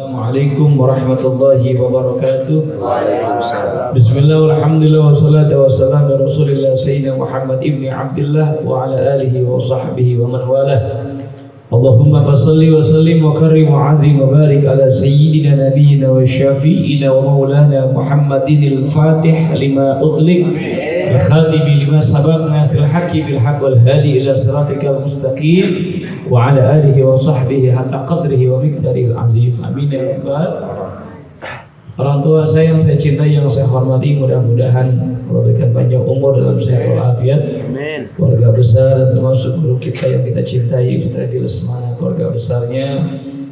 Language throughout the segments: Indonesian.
Assalamualaikum warahmatullahi wabarakatuh. Waalaikumsalam. Bismillah walhamdulillah wassalatu wassalamu ala Rasulillah Sayyidina Muhammad ibni Abdullah wa ala alihi wa sahbihi wa man walah. Allahumma fasalli wa sallim wa karrim wa azim wa barik ala sayyidina nabiyyina wa syafi'ina wa maulana Muhammadin al-Fatih lima ughliq al-khatim lima sabaq nasir al-haqqi bil haqq wal hadi ila siratikal mustaqim wa ala alihi wa sahbihi hatta qadrihi wa miqdarihi al-azim. Amin ya rabbal. Orang tua saya yang saya cintai, yang saya hormati, mudah-mudahan Allah berikan panjang umur dalam sehat walafiat. Amin. Keluarga besar dan termasuk guru kita yang kita cintai, Fitra di Lesmana, keluarga besarnya,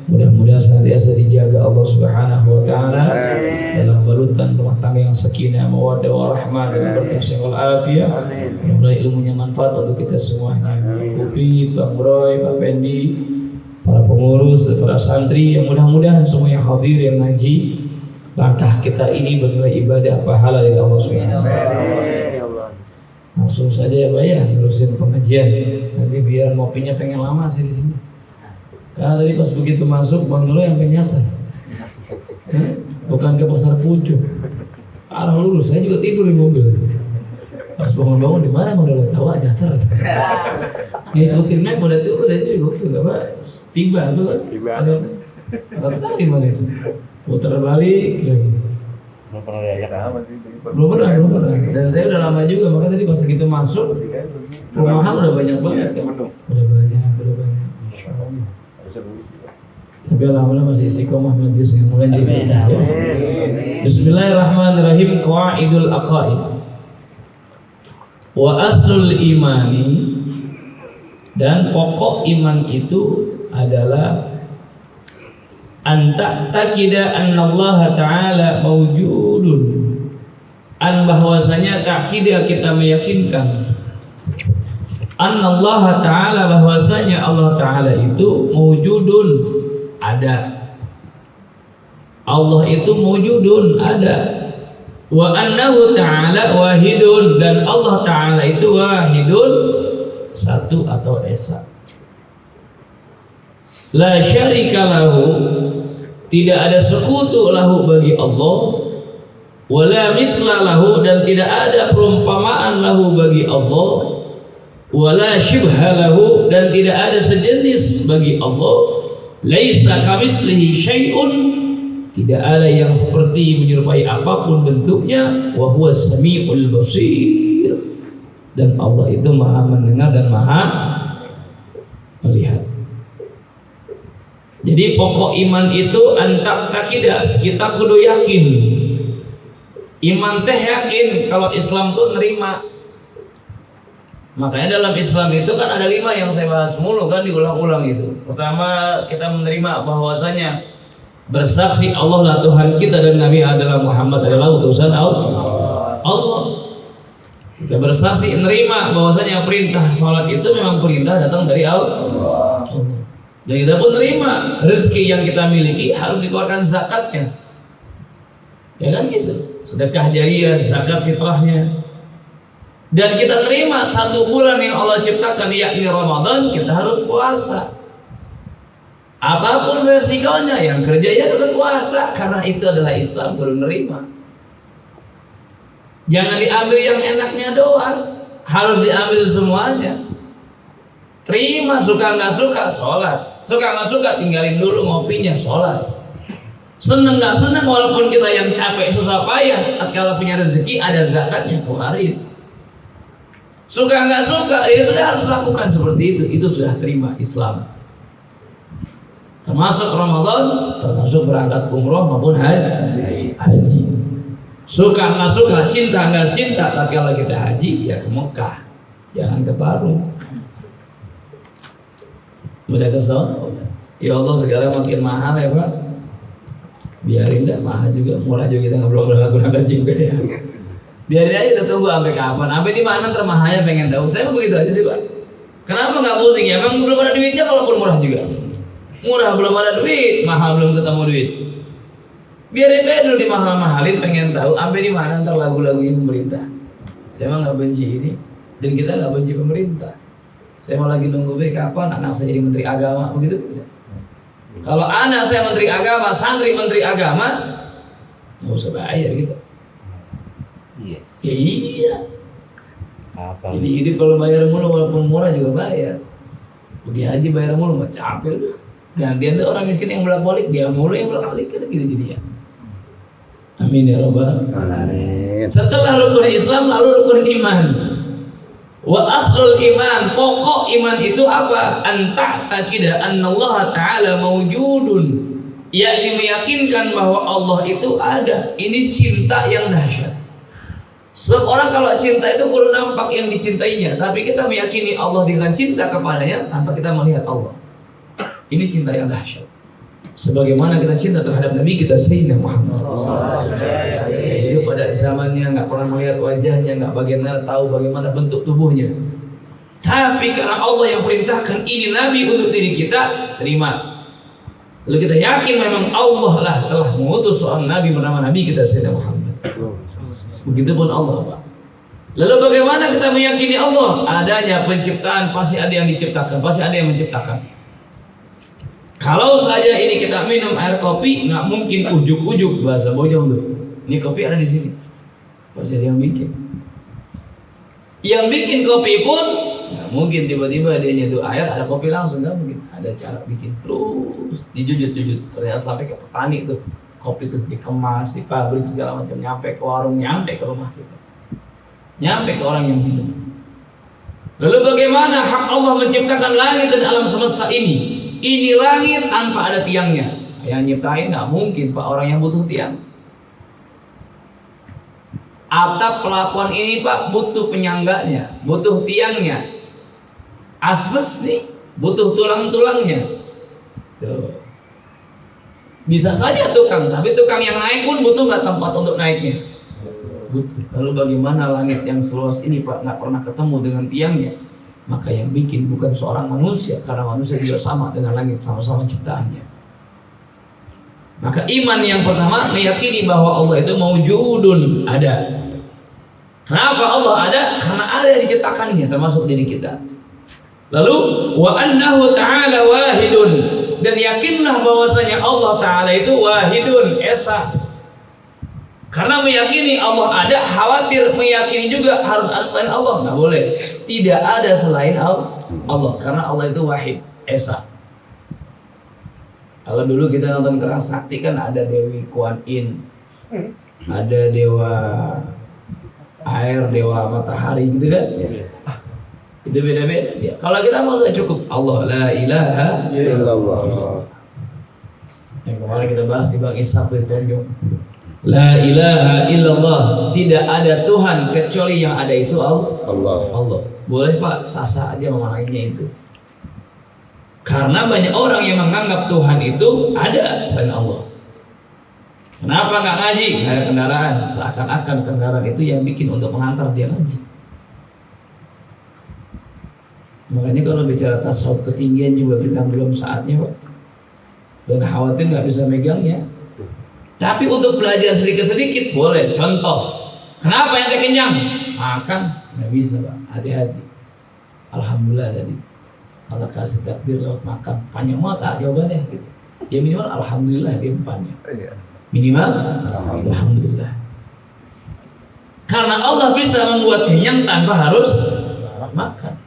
mudah-mudahan senantiasa dijaga Allah Subhanahu wa taala dalam balutan rumah tangga yang sakinah, mawaddah warahmah dan berkah sehat walafiat. Mudah-mudahan ilmunya manfaat untuk kita semuanya. Upi, Bang Roy, Pak Pendi, para pengurus, para santri, yang mudah-mudahan semua yang hadir, yang ngaji, langkah kita ini bernilai ibadah pahala dari Allah Subhanahu wa taala. Langsung saja ya Pak ya, terusin pengajian. Nanti biar ngopinya pengen lama sih di sini. Karena tadi pas begitu masuk Bang Nolo yang penyasar. Bukan ke pasar Pucuk. Arah lurus, saya juga tidur di mobil. Pas bangun-bangun di mana Bang Nolo? Tahu aja nyasar. Ngikutin naik udah tuh enggak Pak. Tiba tuh kan. Tiba. Enggak tahu gimana itu. Putar balik lagi. Belum pernah diajak apa sih? Belum pernah. Dan saya udah lama juga, makanya tadi pas kita masuk rumahan udah banyak banget kan. Udah banyak. Tapi alhamdulillah masih istiqomah majlisnya, mulai jadi berkah ya. Bismillahirrahmanirrahim. Qawaidul aqaid. Wa aslul imani, dan pokok iman itu adalah anta takida annallaha ta'ala mawjudun, bahwasanya takidah kita meyakinkan annallaha ta'ala, bahwasanya Allah ta'ala itu mawjudun, ada. Allah itu mawjudun, ada. Wa annahu ta'ala wahidun, dan Allah ta'ala itu wahidun, satu atau esa. La syarika lahu, tidak ada sekutu lahu bagi Allah, wala misla lahu, dan tidak ada perumpamaan lahu bagi Allah, wala syibha lahu, dan tidak ada sejenis bagi Allah. Laisa kamitslihi syai'un, tidak ada yang seperti menyerupai apapun bentuknya. Wa huwas samiul basir, dan Allah itu maha mendengar dan maha melihat. Jadi pokok iman itu antak takidah, kita kudu yakin. Iman teh yakin kalau Islam tuh nerima. Makanya dalam Islam itu kan ada 5 yang saya bahas mulu kan, diulang-ulang itu. Pertama, kita menerima bahwasanya bersaksi Allah lah Tuhan kita dan Nabi adalah Muhammad adalah utusan Allah. Kita bersaksi menerima bahwasanya perintah sholat itu memang perintah datang dari Allah. Dan kita pun terima rezeki yang kita miliki harus dikeluarkan zakatnya. Ya kan gitu. Sedekah jariyah, zakat fitrahnya. Dan kita terima 1 bulan yang Allah ciptakan, yakni Ramadan, kita harus puasa. Apapun resikonya, yang kerja ya tetap puasa, karena itu adalah Islam, perlu nerima. Jangan diambil yang enaknya doang, harus diambil semuanya. Terima, suka nggak suka sholat, suka nggak suka tinggalin dulu ngopinya, sholat. Seneng nggak seneng walaupun kita yang capek susah payah, kalau punya rezeki ada zakatnya keluarin. Suka nggak suka ya sudah harus lakukan seperti itu sudah terima Islam. Termasuk Ramadan, termasuk berangkat umroh maupun haji. Suka nggak suka, cinta nggak cinta, tapi kalau kita haji ya ke Mekah, jangan ke Parung. Udah kesel, ya Allah sekarang makin mahal ya Pak. Biarin dah, mahal juga, murah juga, kita nggak belum berlaku juga ya. Biarin aja, kita tunggu sampai kapan, sampai di mana termahalnya pengen tahu. Saya begitu aja sih Pak. Kenapa nggak pusing ya? Emang belum ada duitnya, walaupun murah juga. Murah belum ada duit, mahal belum ketemu duit. Biarin aja dulu dimahal-mahalin, pengen tahu sampai di mana ntar lagu-lagunya pemerintah. Saya emang nggak benci ini, dan kita nggak benci pemerintah. Saya mau lagi nunggu kapan anak saya jadi menteri agama begitu. Kalau anak saya menteri agama, santri menteri agama, nggak usah bayar gitu. Iya. Iya. Apa? Jadi hidup kalau bayar mulu walaupun murah juga bayar. Pergi haji bayar mulu mah capek udah. Gantian tuh orang miskin yang bolak-balik, dia mulu yang bolak-balik kan gitu jadi ya. Amin ya rabbal alamin. Setelah rukun Islam lalu rukun iman. Wa aslul iman, pokok iman itu apa? Anta taqidah annallaha ta'ala mawjudun. Yakni meyakinkan bahwa Allah itu ada. Ini cinta yang dahsyat. Sebab orang kalau cinta itu kurang nampak yang dicintainya, tapi kita meyakini Allah dengan cinta kepadanya tanpa kita melihat Allah. Ini cinta yang dahsyat. Sebagaimana kita cinta terhadap Nabi kita Sayyidina Muhammad. Hidup pada zamannya nggak pernah melihat wajahnya, nggak bagaimana tahu bagaimana bentuk tubuhnya. Tapi karena Allah yang perintahkan ini Nabi untuk diri kita, terima. Lalu kita yakin memang Allah lah telah mengutus seorang Nabi bernama Nabi kita Sayyidina Muhammad. Begitupun Allah, Pak. Lalu bagaimana kita meyakini Allah? Adanya penciptaan, pasti ada yang diciptakan, pasti ada yang menciptakan. Kalau saja ini kita minum air kopi, nggak mungkin ujuk-ujuk bahasa bojong tuh. Ini kopi ada di sini, pasti ada yang bikin. Yang bikin kopi pun nggak mungkin tiba-tiba dia nyeduh air ada kopi langsung, nggak mungkin. Ada cara bikin terus dijujut-jujut ternyata sampai ke petani tuh. Kopi itu dikemas, di pabrik segala macam, nyampe ke warung, nyampe ke rumah kita, nyampe ke orang yang minum. Lalu bagaimana hak Allah menciptakan langit dan alam semesta ini? Ini langit tanpa ada tiangnya. Yang nyiptain nggak mungkin Pak, orang yang butuh tiang. Atap pelakuan ini Pak butuh penyangganya, butuh tiangnya. Asbes nih butuh tulang-tulangnya. Tuh. Bisa saja tukang, tapi tukang yang naik pun butuh nggak tempat untuk naiknya? Butuh. Lalu bagaimana langit yang seluas ini Pak nggak pernah ketemu dengan tiangnya? Maka yang bikin bukan seorang manusia, karena manusia juga sama dengan langit, sama-sama ciptaannya. Maka iman yang pertama meyakini bahwa Allah itu maujudun, ada. Kenapa Allah ada? Karena ada yang diciptakannya, termasuk diri kita. Lalu wa annahu ta'ala wahidun. Dan yakinlah bahwasanya Allah Ta'ala itu wahidun, esa. Karena meyakini Allah ada, khawatir meyakini juga harus ada selain Allah. Nggak boleh. Tidak ada selain Allah. Karena Allah itu wahid, esa. Kalau dulu kita nonton Kerang Sakti kan ada Dewi Kuan Yin, ada dewa air, dewa matahari gitu kan. Itu beda-beda dia. Kalau kita mau cukup Allah la ilaha illallah. Yang kemarin kita bahas di Bang Ishaq di Tanjung. La ilaha illallah, tidak ada Tuhan kecuali yang ada itu Allah. Boleh Pak, sasa aja memaknainya itu. Karena banyak orang yang menganggap Tuhan itu ada selain Allah. Kenapa nggak ngaji? Nggak ada kendaraan. Seakan-akan kendaraan itu yang bikin untuk mengantar dia ngaji. Makanya kalau bicara tasawuf ketinggian juga kita belum saatnya Pak. Dan khawatir nggak bisa megangnya. Tapi untuk belajar sedikit-sedikit boleh. Contoh, kenapa yang kenyang? Makan nggak bisa Pak. Hati-hati. Alhamdulillah tadi Allah kasih takdir lewat makan. Panjang banget jawabannya. Gitu. Ya minimal alhamdulillah di depannya. Minimal alhamdulillah. Karena Allah bisa membuat kenyang tanpa harus makan.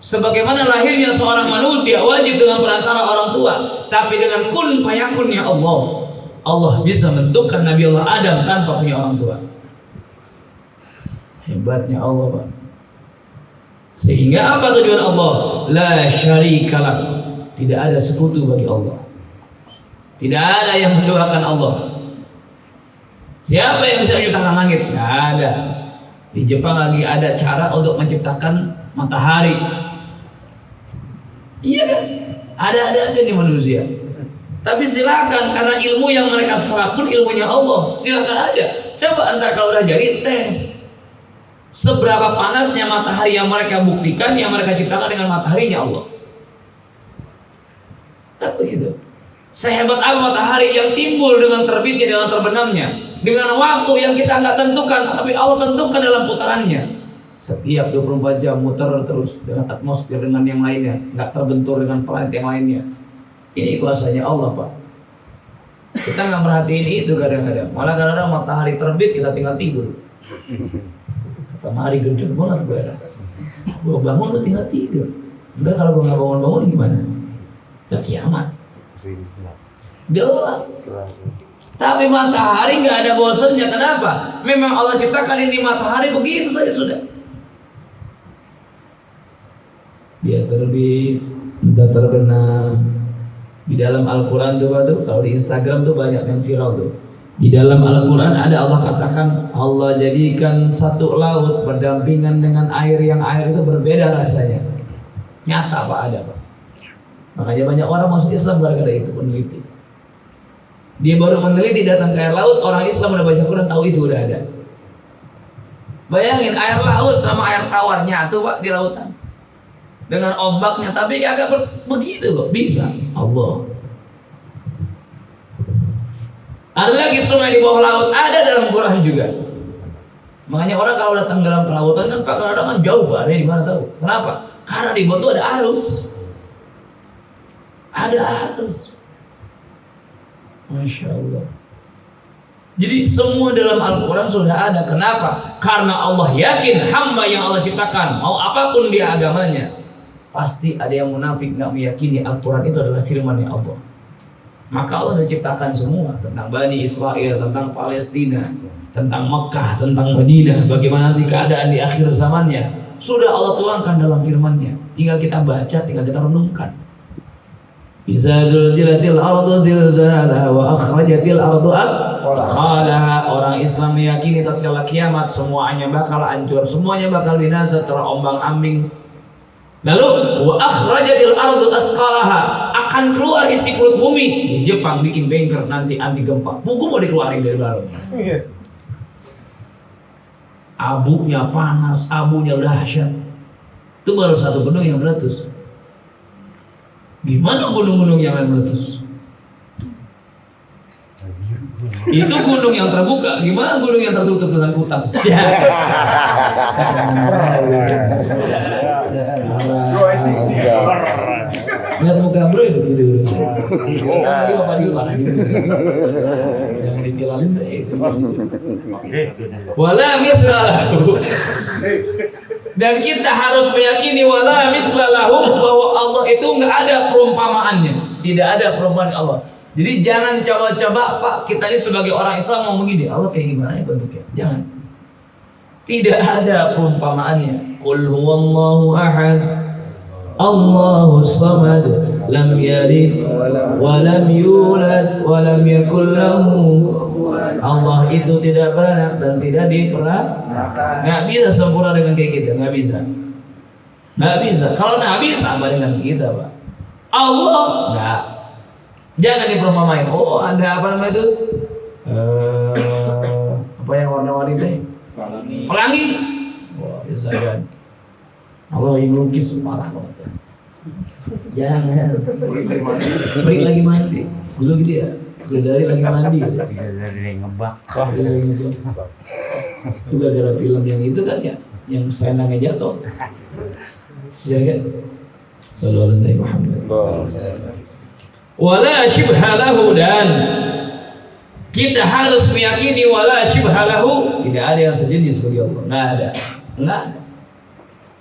Sebagaimana lahirnya seorang manusia wajib dengan perantara orang tua, tapi dengan kun fayakunnya Allah. Allah bisa bentukkan Nabi Allah Adam tanpa punya orang tua. Hebatnya Allah Pak. Sehingga apa tujuan Allah? La syarikalah. Tidak ada sekutu bagi Allah. Tidak ada yang menduakan Allah. Siapa yang bisa menciptakan langit? Tidak ada. Di Jepang lagi ada cara untuk menciptakan matahari. Iya kan? Ada-ada aja nih manusia. Tapi silakan, karena ilmu yang mereka serap pun ilmunya Allah. Silakan aja. Coba entar kalau udah jadi tes. Seberapa panasnya matahari yang mereka buktikan, yang mereka ciptakan dengan mataharinya Allah. Kan begitu. Sehebat apa matahari yang timbul dengan terbitnya, dengan terbenamnya, dengan waktu yang kita nggak tentukan, tapi Allah tentukan dalam putarannya. Setiap 24 jam muter terus dengan atmosfer dengan yang lainnya, nggak terbentur dengan planet yang lainnya. Ini kuasanya Allah, Pak. Kita nggak merhatiin itu kadang-kadang. Malah kadang-kadang matahari terbit kita tinggal tidur. Matahari gede banget gue bangun lu tinggal tidur. Enggak, kalau gue nggak bangun-bangun gimana? Udah kiamat. Gelap. Tapi matahari nggak ada bosannya. Kenapa? Memang Allah ciptakan ini matahari begitu saja sudah. Dia terbit, udah terbenam. Di dalam Al-Quran tuh, kalau di Instagram tuh banyak yang viral tuh. Di dalam Al-Quran ada Allah katakan, Allah jadikan satu laut berdampingan dengan air yang air itu berbeda rasanya. Nyata Pak, ada Pak. Makanya banyak orang masuk Islam gara-gara itu, peneliti. Dia baru meneliti datang ke air laut, orang Islam udah baca Quran tahu itu udah ada. Bayangin air laut sama air tawar nyatu Pak di lautan. Dengan ombaknya, tapi agak begitu kok bisa Allah. Ada lagi sungai di bawah laut, ada dalam Quran juga. Makanya orang kalau datang dalam kelautan kan kadang-kadang kan jauh Pak, ada di mana tahu? Kenapa? Karena di bawah itu ada arus. Ada arus. Masya Allah. Jadi semua dalam Al-Quran sudah ada. Kenapa? Karena Allah yakin hamba yang Allah ciptakan, mau apapun dia agamanya, pasti ada yang munafik nggak meyakini Al-Quran itu adalah firman Allah. Maka Allah sudah ciptakan semua tentang Bani Israel, tentang Palestina, tentang Mekah, tentang Madinah, bagaimana nanti keadaan di akhir zamannya. Sudah Allah tuangkan dalam firman-Nya. Tinggal kita baca, tinggal kita renungkan. Iza zulzilatil ardu zilzalaha wa akhrajatil ardu athqalaha. Orang Islam meyakini tatkala kiamat semuanya bakal hancur, semuanya bakal binasa, terombang-ambing. Lalu wa akhrajatil ardu asqalaha, akan keluar isi perut bumi. Di Jepang bikin bengker nanti anti gempa. Buku mau dikeluarin dari dalam. Abunya panas, abunya dahsyat. Itu baru satu gunung yang meletus. Gimana gunung-gunung yang lain meletus? Itu gunung yang terbuka. Gimana gunung yang tertutup dengan hutan? Lihat muka bro itu gitu. Tadi bapak itu marah gitu. Yang dipilalin itu. Wala mislalahu. Dan kita harus meyakini wala mislalahu, bahwa Allah itu nggak ada perumpamaannya. Tidak ada perumpamaan Allah. Jadi jangan coba-coba Pak, kita ini sebagai orang Islam mau begini, Allah kayak gimana ya bentuknya? Jangan. Tidak ada perumpamaannya. Qul huwallahu ahad, Allahus samad, lam yalid wa lam yulad wa lam yakul lahu. Allah itu tidak beranak dan tidak diperanakan. Nggak bisa sempurna dengan kayak kita, nggak bisa. Nggak bisa. Kalau Nabi sama dengan kita Pak. Allah nggak. Jangan diperumpamain. Oh, ada apa namanya itu? Apa yang warna-warni teh? Pelangi. Wah, bisa kan. Allah yang lukis parah banget. Jangan. Beri lagi mandi. Dulu gitu ya. Dari lagi mandi. Dari ngebak. Juga gara film yang itu kan ya, yang selendangnya jatuh. Ya kan? Sallallahu alaihi Muhammad. Wala syibhalahu, dan kita harus meyakini wala syibhalahu, tidak ada yang sejenis bagi Allah. Nggak ada. Nggak ada.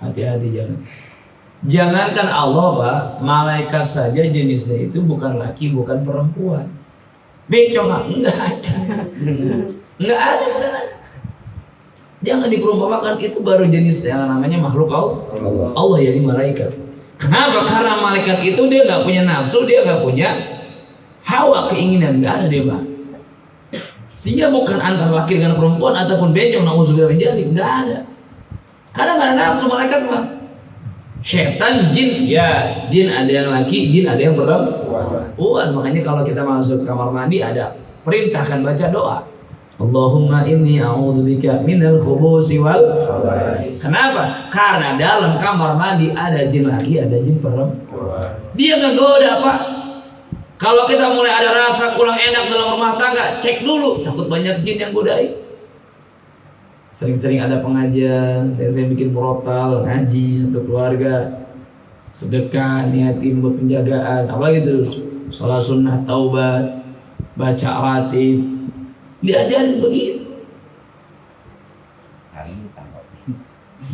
Hati-hati jangan. Jangankan Allah Pak, malaikat saja jenisnya itu bukan laki, bukan perempuan. Bencong enggak ada. Enggak ada, beneran. Jangan diperumpamakan, itu baru jenis yang namanya makhluk Allah yakni malaikat. Kenapa? Karena malaikat itu dia nggak punya nafsu, dia nggak punya hawa keinginan, nggak ada dia Pak. Sehingga bukan antara laki dengan perempuan ataupun bencong, na'udzubillah min dzalik, nggak ada. Karena nggak ada nafsu malaikat Pak. Setan, jin, ya jin ada yang laki, jin ada yang perempuan. Makanya kalau kita masuk kamar mandi ada perintahkan baca doa. Allahumma inni a'udzubika minal khubusi wal khaba'is. Kenapa? Karena dalam kamar mandi ada jin laki, ada jin perempuan. Dia nggak goda Pak. Kalau kita mulai ada rasa kurang enak dalam rumah tangga, cek dulu, takut banyak jin yang godai. Sering-sering ada pengajian, saya bikin portal, ngaji satu keluarga, sedekah, niatin buat penjagaan, apalagi terus sholat sunnah taubat, baca ratib, diajarin begitu. Hari ini tangkap.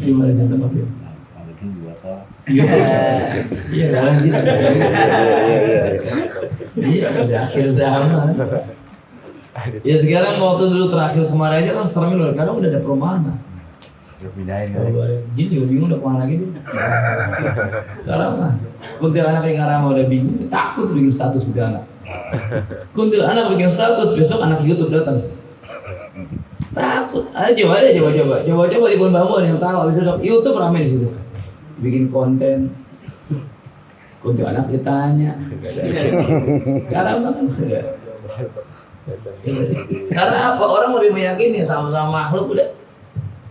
Gimana cara tangkapnya? Bikin dua toh. Iya, dalam gitu. Iya, di akhir zaman. Ya sekarang waktu dulu terakhir kemarin aja kan sekarang luar, kadang udah ada perumahan lah. Pindahin. Jadi juga bingung udah kemana lagi dia. Sekarang mah kuntilanak yang ngarang udah bingung, takut bikin status kuntilanak. Kuntilanak bikin status, besok anak YouTube datang. Takut. Coba di Kebun Bambu ada yang tahu. Habis itu YouTube ramai di situ. Bikin konten. Kuntilanak ditanya. Sekarang mah kan karena apa? Orang lebih meyakini sama-sama makhluk udah.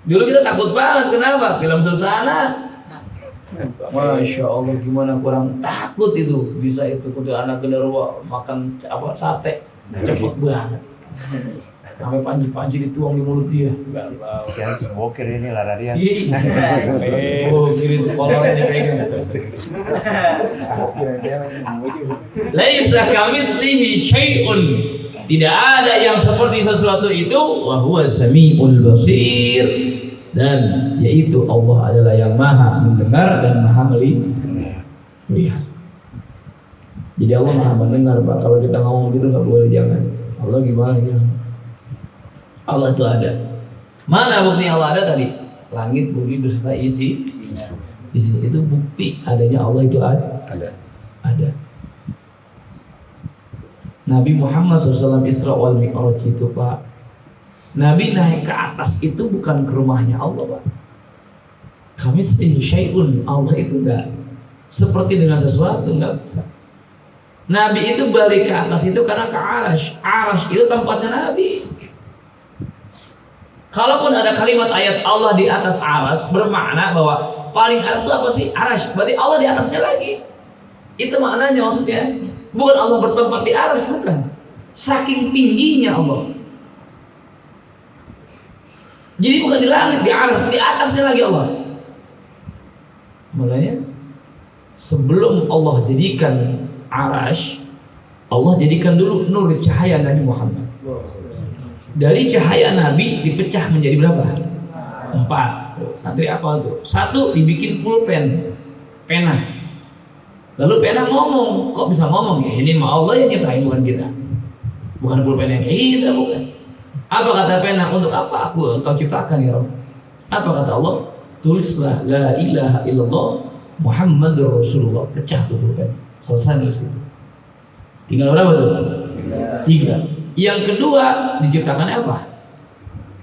Dulu kita takut banget, kenapa? Film Susana. Masya Allah, gimana kurang takut itu. Bisa itu kuntilanak genderuwo makan apa sate. Cepet banget. Sampai panci-panci dituang di mulut dia. Siapa bokir ini lari dia. Oh, kiri itu kolornya dipegang. Laisa kamislihi syai'un. Tidak ada yang seperti sesuatu itu. Wa huwa samiul basir. Dan yaitu Allah adalah yang maha mendengar dan maha melihat. Jadi Allah maha mendengar, Pak. Kalau kita ngomong gitu nggak boleh, jangan. Allah gimana gitu? Allah itu ada. Mana bukti Allah ada tadi? Langit, bumi beserta isi. Itu bukti adanya Allah itu ada. Nabi Muhammad SAW Isra wal Mi'raj itu, Pak. Nabi naik ke atas itu bukan ke rumahnya Allah, Pak. Kamislihi syai'un, Allah itu enggak seperti dengan sesuatu, enggak bisa. Nabi itu balik ke atas itu karena ke Arash. Arash itu tempatnya Nabi. Kalaupun ada kalimat ayat Allah di atas Arash, bermakna bahwa paling atas itu apa sih? Arash. Berarti Allah di atasnya lagi. Itu maknanya, maksudnya bukan Allah bertempat di Arash, bukan. Saking tingginya Allah. Jadi bukan di langit, di Arash, di atasnya lagi Allah. Makanya sebelum Allah jadikan Arash, Allah jadikan dulu nur cahaya Nabi Muhammad. Dari cahaya Nabi dipecah menjadi berapa? 4. Santri apa tuh? 1 dibikin pulpen, pena. Lalu pena ngomong, kok bisa ngomong? Ya ini mah Allah yang nyiptain, bukan kita. Bukan pulpen yang kayak kita, bukan. Apa kata pena? Untuk apa engkau ciptakan ya Rabb? Apa kata Allah? Tulislah la ilaha illallah Muhammadur Rasulullah. Pecah tuh pulpen. Selesai nulis itu. Tinggal berapa tuh? 3. Yang kedua diciptakan apa?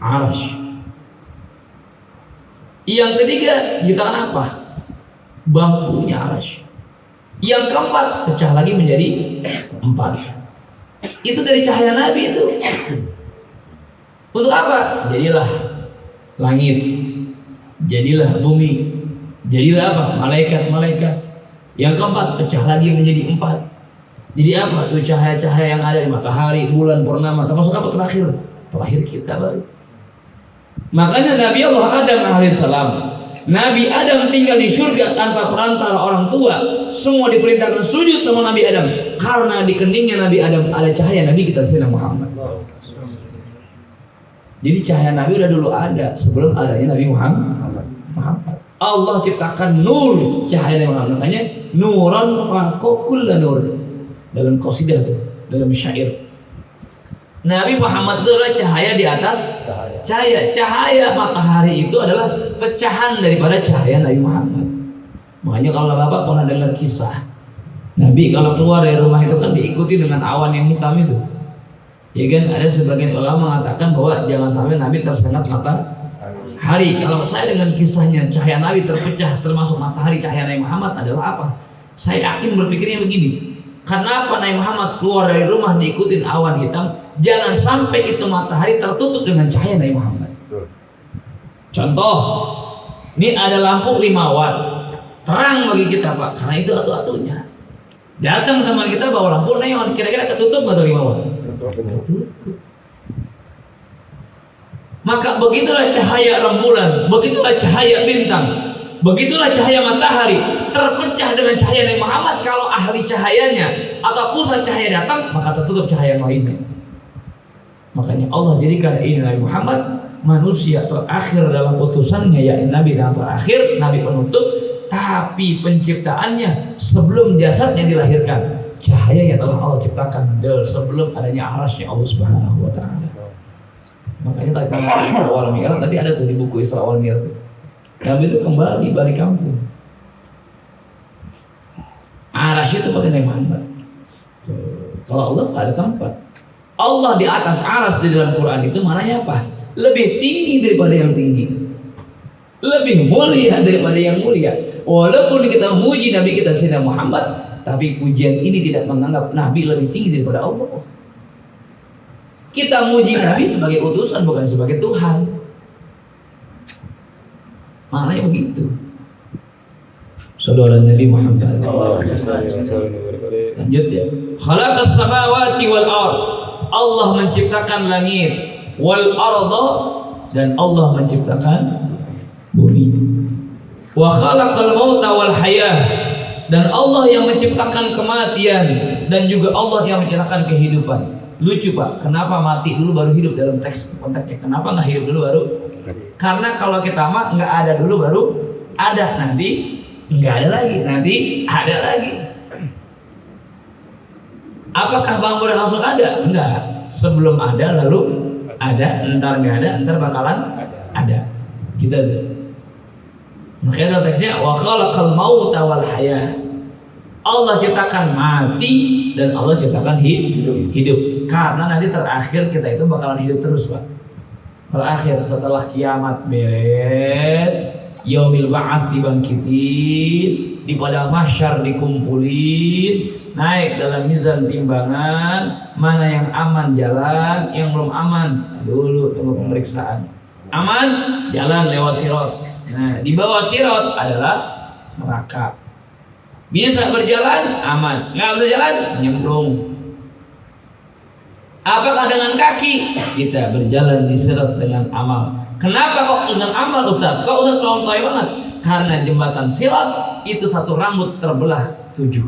Arash. Yang ketiga diciptakan apa? Bangkunya Arash. Yang keempat pecah lagi menjadi 4. Itu dari cahaya Nabi itu. Untuk apa? Jadilah langit, jadilah bumi, jadilah apa? Malaikat-malaikat. Yang keempat pecah lagi menjadi 4. Jadi apa tuh cahaya-cahaya yang ada di matahari, bulan, purnama, termasuk apa terakhir? Terakhir kita baru. Makanya Nabi Allah Adam alaihissalam, Nabi Adam tinggal di surga tanpa perantara orang tua. Semua diperintahkan sujud sama Nabi Adam karena di keningnya Nabi Adam ada cahaya Nabi kita Sayyidina Muhammad. Jadi cahaya Nabi udah dulu ada sebelum adanya Nabi Muhammad. Allah ciptakan nur cahaya Nabi Muhammad. Makanya nuran faqqa kulla nur. Dalam qasidah itu, dalam syair. Nabi Muhammad itu adalah cahaya di atas cahaya. Cahaya matahari itu adalah pecahan daripada cahaya Nabi Muhammad. Makanya kalau Bapak pernah dengar kisah Nabi kalau keluar dari rumah itu kan diikuti dengan awan yang hitam itu. Ya kan, ada sebagian ulama mengatakan bahwa jangan sampai Nabi tersengat matahari. Kalau saya dengan kisahnya cahaya Nabi terpecah termasuk matahari, cahaya Nabi Muhammad adalah apa? Saya yakin berpikirnya begini. Kenapa Nabi Muhammad keluar dari rumah diikutin awan hitam? Jangan sampai itu matahari tertutup dengan cahaya Nabi Muhammad. Contoh, ini ada lampu 5 watt, terang bagi kita Pak, karena itu atu-atunya. Datang teman kita bawa lampu neon, kira-kira ketutup nggak tuh 5 watt? Maka begitulah cahaya rembulan, begitulah cahaya bintang. Begitulah cahaya matahari terpecah dengan cahaya Nabi Muhammad. Kalau ahli cahayanya atau pusat cahaya datang, maka tertutup cahaya yang lainnya. Makanya Allah jadikan ini Nabi Muhammad manusia terakhir dalam utusannya, yakni Nabi yang terakhir, Nabi penutup. Tapi penciptaannya sebelum jasadnya dilahirkan, cahaya yang telah Allah ciptakan sebelum adanya arasy Allah Subhanahu wa Ta'ala. Makanya tadi Isra wal Mi'raj tadi ada tuh di buku Isra wal Mi'raj. Nabi itu kembali balik kampung. Arasy itu pakai Nabi Muhammad. Kalau Allah nggak ada tempat. Allah di atas aras di dalam Quran itu maknanya apa? Lebih tinggi daripada yang tinggi, lebih mulia daripada yang mulia. Walaupun kita memuji Nabi kita Sayyidina Muhammad, tapi pujian ini tidak menganggap Nabi lebih tinggi daripada Allah. Kita muji Nabi sebagai utusan, bukan sebagai Tuhan. Maknanya begitu. Saudara Nabi Muhammad. Lanjut ya. Khalaqas samawati wal ard. Allah menciptakan langit, wal arda, dan Allah menciptakan bumi. Wa khalaqal mauta wal hayah, dan Allah yang menciptakan kematian, dan juga Allah yang menciptakan kehidupan. Lucu Pak, kenapa mati dulu baru hidup dalam teks konteksnya? Kenapa nggak hidup dulu baru? Karena kalau kita mah nggak ada dulu baru ada, nanti nggak ada lagi, nanti ada lagi. Apakah bangun langsung ada? Enggak. Sebelum ada lalu ada, entar nggak ada, entar bakalan ada. Gitu tuh. Makanya dalam teksnya wa khalaqal mauta wal hayah. Allah ciptakan mati dan Allah ciptakan hidup. Karena nanti terakhir kita itu bakalan hidup terus, Pak. Terakhir setelah kiamat beres, yaumil ba'ats dibangkitin, di padang mahsyar dikumpulin, naik dalam mizan timbangan, mana yang aman jalan, yang belum aman dulu tunggu pemeriksaan. Aman, jalan lewat sirat. Nah, di bawah sirat adalah neraka. Bisa berjalan, aman. Nggak bisa jalan, nyemplung. Apakah dengan kaki? Kita berjalan di sirat dengan amal. Kenapa kok dengan amal, Ustaz? Kok Ustaz soal banget? Karena jembatan sirat itu satu rambut terbelah 7.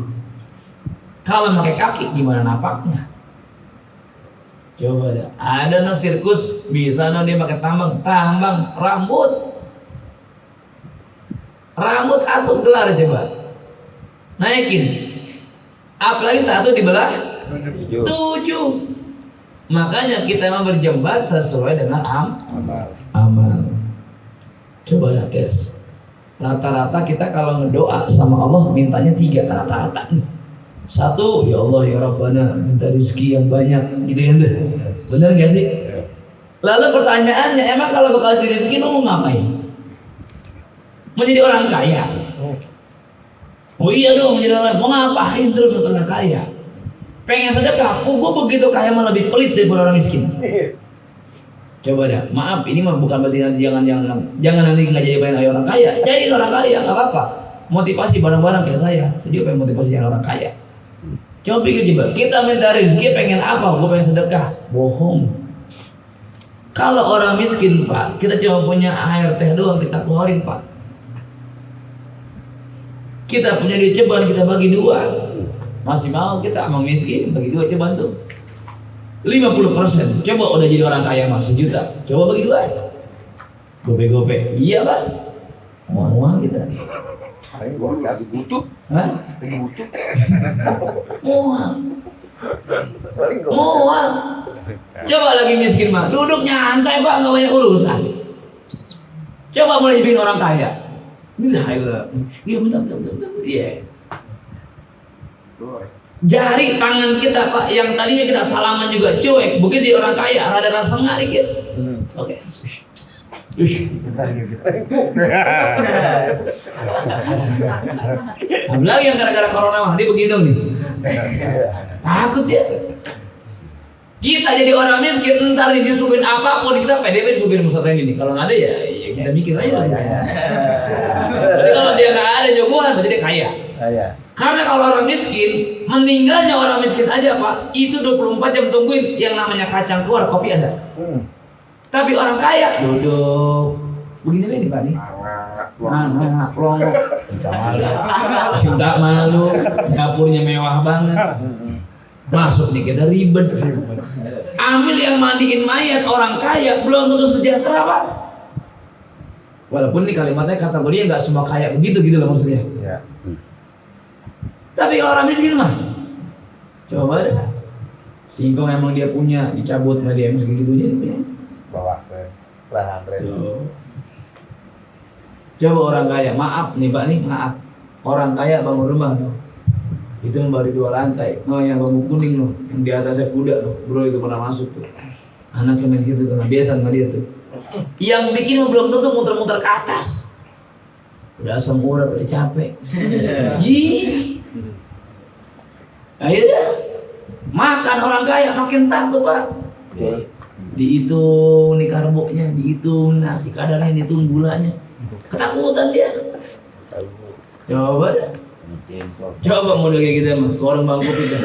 Kalau pakai kaki gimana napaknya? Coba deh. Ada no sirkus bisa no dia pakai tambang rambut atau gelar coba naikin. Apalagi satu dibelah 7. Makanya kita memang berjembat sesuai dengan amal. Coba lihat tes. Rata-rata kita kalau ngedoa sama Allah mintanya 3 rata-rata nih. 1, ya Allah ya Rabbana minta rezeki yang banyak, gitu ya. Bener gak sih? Lalu pertanyaannya, emang kalau bakal kasih rezeki lu mau ngapain? Mau jadi orang kaya? Oh iya dong, jadi orang, mau ngapain terus setelah kaya? Pengen sedekah, gue begitu kaya malah lebih pelit daripada orang miskin. Coba dah, maaf ini mah bukan berarti nanti jangan nanti nggak jadi pengen orang kaya. Jadi orang kaya nggak apa-apa. Motivasi barang-barang kayak saya juga pengen motivasi yang orang kaya. Coba pikir coba, kita minta rezeki pengen apa? Gue pengen sedekah, bohong. Kalau orang miskin Pak, kita cuma punya air teh doang kita keluarin Pak. Kita punya duit ceban kita bagi 2. Masih mau kita emang miskin bagi 2 ceban tuh 50%. Coba udah jadi orang kaya mah 1 juta, coba bagi 2. Gope. Iya Pak. Uang kita. Ayo gua lagi butuh. Hah? Lagi butuh. Mual. Coba lagi miskin mah duduk nyantai Pak, nggak banyak urusan. Coba mulai bikin orang kaya. Iya bentar. Iya. Jari tangan kita Pak, yang tadinya kita salaman juga cuek, begitu orang kaya rada sengah dikit. Oke. Lagi yang gara-gara corona mah dia begini dong nih. Takut dia. Kita jadi orang miskin, ntar disuguhin apapun kita PDP disuguhin pesantren ini. Kalau nggak ada ya kita mikir aja. Jadi kalau dia nggak ada jagoan, berarti dia kaya. Karena kalau orang miskin, meninggalnya orang miskin aja Pak, itu 24 jam tungguin yang namanya kacang keluar, kopi ada. Tapi orang kaya duduk begini Pak nih. Nah, pelongok. Minta Minta malu. malu, dapurnya mewah banget. Masuk nih kita ribet. Amil yang mandiin mayat orang kaya belum tentu sejahtera, Pak. Walaupun ini kalimatnya kategorinya nggak semua kaya begitu gitu loh maksudnya. Ya. Tapi kalau orang miskin mah, coba deh. Singkong emang dia punya, dicabut sama dia miskin gitu aja. Bawa ke pesantren. Coba orang kaya, maaf nih Pak nih, maaf. Orang kaya bangun rumah tuh. Itu yang baru 2 lantai. Oh yang bambu kuning loh, yang di atasnya kuda loh. Bro itu pernah masuk tuh. Anaknya main gitu tuh, biasa sama dia tuh. Yang bikin belum tentu muter-muter ke atas. Udah asam urat, udah capek. Ih. Ayo dah. Makan orang kaya makin takut Pak. Dihitung nih karbonya, dihitung nasi kadarnya, dihitung gulanya. Ketakutan dia. Coba dah. Coba model kayak gitu mah, ke orang Bang Kopit dah.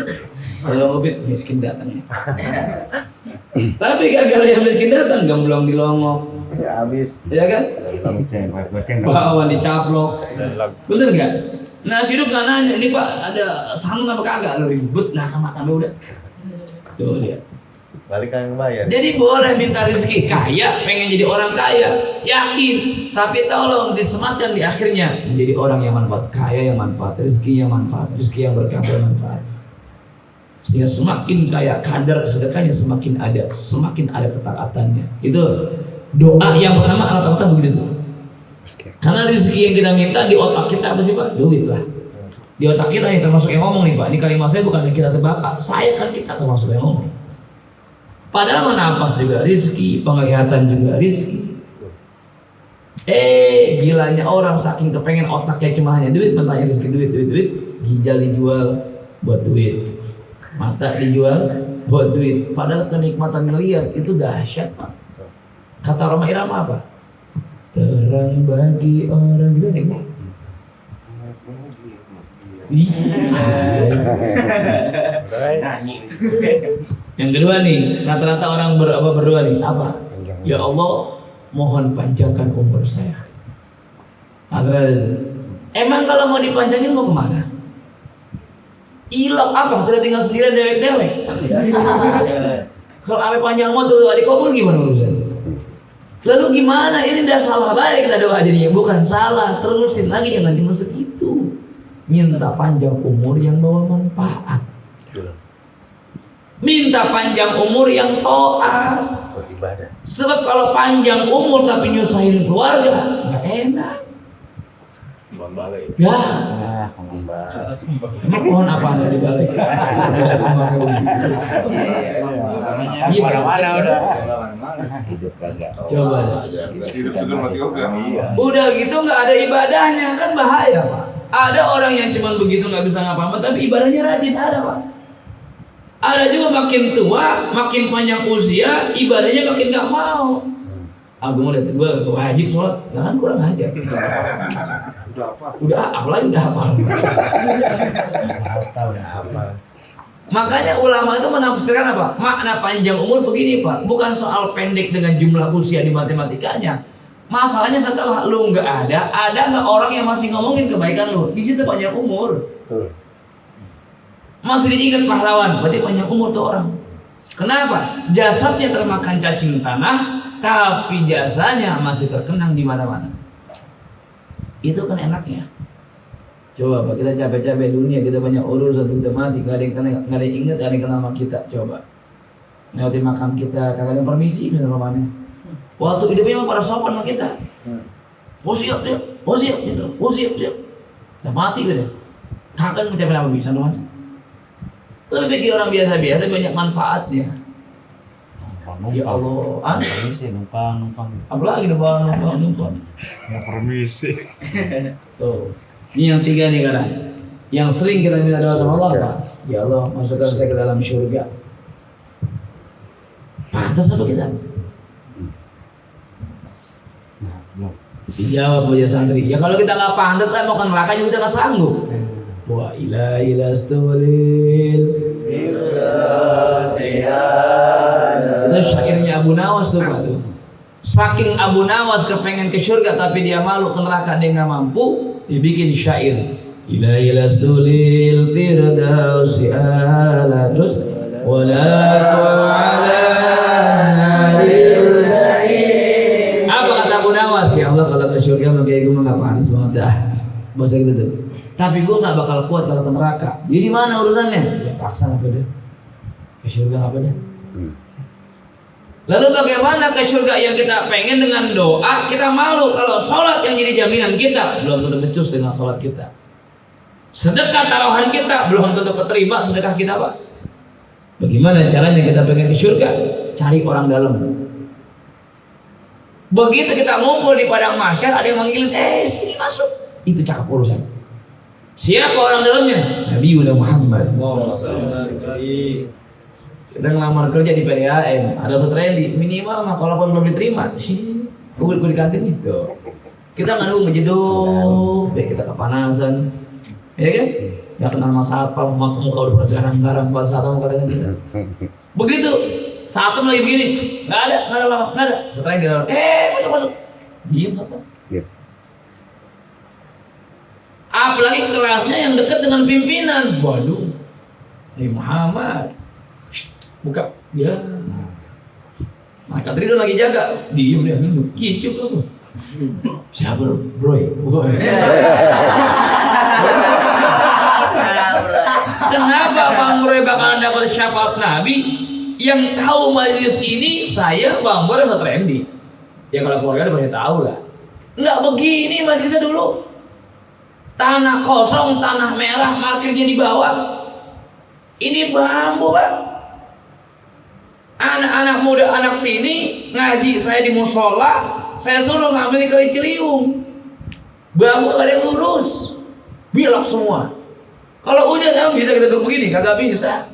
Kalau Kopit miskin datang. Tapi gara-gara yang miskin datang gemblong di longok. Ya habis. Ya kan? Bawa dicaplok. Bener nggak? Nah, Siduk nggak nanya, ini Pak ada santan apa kagak? Lo ribet, nah makan udah. Tuh lihat. Balik yang bayar. Jadi boleh minta rezeki kaya, pengen jadi orang kaya, yakin. Tapi tolong disematkan di akhirnya menjadi orang yang manfaat, kaya yang manfaat, rezeki yang manfaat, rezeki yang berkah bermanfaat. Sehingga semakin kaya, kadar sedekahnya semakin ada ketaatannya. Itu doa yang pertama rata-rata begitu tuh. Karena rezeki yang kita minta di otak kita apa sih Pak? Duit lah. Di otak kita yang termasuk yang ngomong nih Pak. Ini kalimat saya bukan yang kita tebak, saya kan kita termasuk yang ngomong. Padahal nafas juga rezeki, penglihatan juga rezeki. Gilanya orang saking kepengen otaknya cuma hanya duit, mentanya rezeki duit. Ginjal dijual buat duit, mata dijual buat duit. Padahal kenikmatan ngeliat itu dahsyat Pak. Kata Roma Irama apa? Terang bagi orang gitu nih. Yang kedua nih, rata-rata orang berdua nih apa? Ya Allah, mohon panjangkan umur saya. Emang kalau mau dipanjangin mau kemana? Ilok apa? Kita tinggal sendirian dewek-dewek. Kalau sampai panjang umur tuh adik kabul gimana urusan? Lalu gimana? Ini udah salah baik kita doa jadinya. Bukan salah, terusin lagi jangan cuma segitu. Minta panjang umur yang bawa manfaat. Minta panjang umur yang taat. Beribadah. Sebab kalau panjang umur tapi nyusahin keluarga, nggak enak. Ya, emang pohon apa ada di balik? Iya, mana udah. Hidup kagak. Coba. Hidup sudah mati yoga. Udah gitu nggak ada ibadahnya, kan bahaya Pak. Ada orang yang cuma begitu nggak bisa ngapa-ngapa, tapi ibadahnya rajin ada Pak. Ada juga makin tua, makin panjang usia, ibadahnya makin nggak mau. Aku udah tua, wajib sholat, jangan kurang ajar. Udah apalagi udah hafal. Makanya ulama itu menafsirkan apa? Makna panjang umur begini Pak, bukan soal pendek dengan jumlah usia di matematikanya. Masalahnya setelah lu nggak ada nggak orang yang masih ngomongin kebaikan lu? Di situ panjang umur. Masih diingat pahlawan, berarti panjang umur tuh orang. Kenapa? Jasadnya termakan cacing tanah, tapi jasanya masih terkenang di mana-mana. Itu kan enaknya. Coba Pak, kita capek-capek dunia, kita banyak urusan, kita mati, gak ada yang ingat, gak ada yang kenal sama kita. Coba ngeliatin makam kita, kagak ada yang permisi misalnya rumahnya. Waktu hidupnya memang pada sopan sama kita. Oh siap, kita mati udah. Kagak mencapai apa bisa doang. Tapi bagi orang biasa-biasa banyak manfaatnya. Ya Allah, Permisi, numpang. apalagi numpang. Ya permisi. Tuh, ini yang 3 nih kan. Yang sering kita minta doa sama Allah Pak. Ya Allah, masukkan saya ke dalam surga. Pantas apa kita? Dijawab aja santri. Ya kalau kita nggak pantas, mau ke neraka juga kita nggak sanggup. Wa ilahi lastulil. Itu syairnya Abu Nawas tuh Pak tuh. Saking Abu Nawas kepengen ke surga tapi dia malu ke neraka, dia nggak mampu, dia bikin syair. Ilahi lastulil firdausi ala, terus wala ala naril jahim. Apa kata Abu Nawas? Ya Allah, kalau ke surga kayak gue nggak panas banget dah, bahasa gitu tuh. Tapi gue nggak bakal kuat kalau ke neraka. Jadi mana urusannya? Ya paksa apa deh? Ke surga apa deh? Lalu bagaimana ke surga yang kita pengen dengan doa? Kita malu kalau sholat yang jadi jaminan kita belum tentu becus dengan sholat kita. Sedekah taruhan kita belum tentu keterima sedekah kita, Pak. Bagaimana caranya kita pengen ke surga? Cari orang dalam. Begitu kita ngumpul di padang mahsyar, ada yang manggilin, sini masuk. Itu cakap urusan. Siapa orang dalamnya? Nabi Muhammad. Kita ngelamar kerja di PDAM, ada Ustaz Randy, minimal mah kalaupun belum diterima, gue di kantin gitu. Kita nggak nunggu ngejeduk, kita kepanasan, ya kan? Ya kenal sama satpam, muka udah garang-garang pada saat mau katakan kita. Begitu saat lagi begini, nggak ada lama, nggak ada. Ustaz Randy, masuk, diem satpam. Apalagi kelasnya yang dekat dengan pimpinan, waduh, Muhammad. Buka dia. Malaikat Ridho lagi jaga, diem dia, kicuk langsung. Siapa bro? Buka. Kenapa Bang Bro bakalan dapat syafaat Nabi? Yang tahu majelis ini saya, Bang Bro, Ustaz Randy. Ya kalau keluarga udah pasti tahu lah. Enggak begini majelisnya dulu. Tanah kosong, tanah merah, parkirnya di bawah. Ini bambu, Pak. Anak-anak muda anak sini ngaji saya di musola, saya suruh ngambil kali Ciliwung. Bambu gak ada yang lurus, belok semua. Kalau hujan bisa kita duduk begini, kagak bisa.